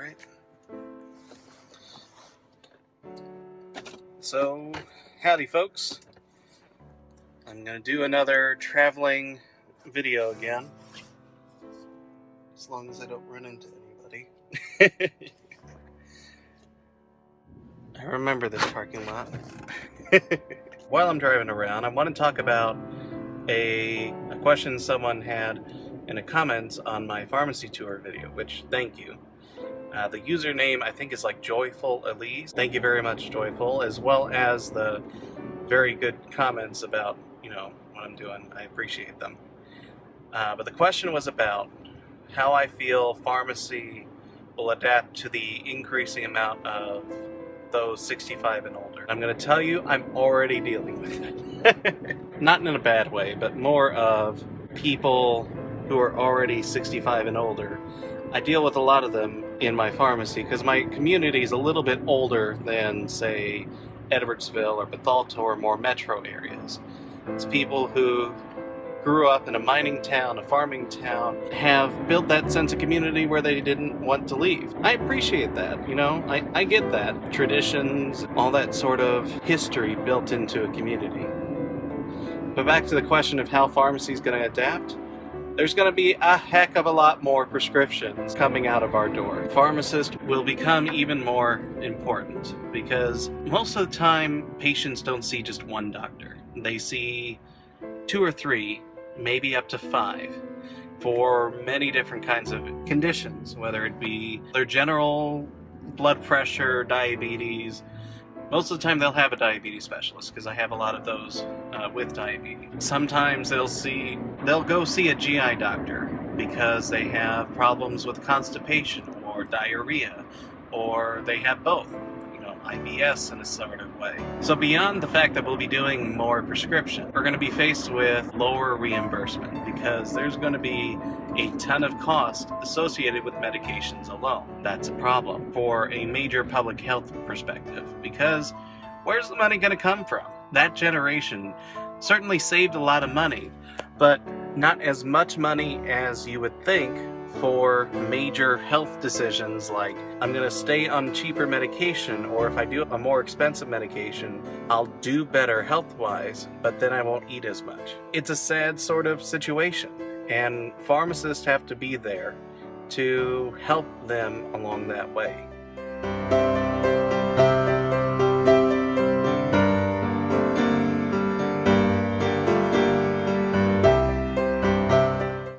right? So, howdy folks. I'm going to do another traveling video again. As long as I don't run into anybody. I remember this parking lot. While I'm driving around, I want to talk about a question someone had in the comments on my pharmacy tour video, which, thank you. The username, I think, is like Joyful Elise. Thank you very much, Joyful, as well as the very good comments about, what I'm doing. I appreciate them. But the question was about how I feel pharmacy will adapt to the increasing amount of those 65 and older. I'm going to tell you, I'm already dealing with it. Not in a bad way, but more of people who are already 65 and older. I deal with a lot of them in my pharmacy because my community is a little bit older than, say, Edwardsville or Bethalto or more metro areas. It's people who grew up in a mining town, a farming town, have built that sense of community where they didn't want to leave. I appreciate that, I get that. Traditions, all that sort of history built into a community. But back to the question of how pharmacy is going to adapt, there's going to be a heck of a lot more prescriptions coming out of our door. Pharmacists will become even more important because most of the time patients don't see just one doctor. They see 2 or 3, maybe up to 5, for many different kinds of conditions, whether it be their general blood pressure, diabetes. Most of the time they'll have a diabetes specialist because I have a lot of those with diabetes. Sometimes they'll go see a GI doctor because they have problems with constipation or diarrhea, or they have both. IBS in a sort of way. So beyond the fact that we'll be doing more prescription, we're going to be faced with lower reimbursement because there's going to be a ton of cost associated with medications alone. That's a problem for a major public health perspective because where's the money going to come from? That generation certainly saved a lot of money, but not as much money as you would think for major health decisions like I'm going to stay on cheaper medication, or if I do a more expensive medication, I'll do better health-wise, but then I won't eat as much. It's a sad sort of situation, and pharmacists have to be there to help them along that way.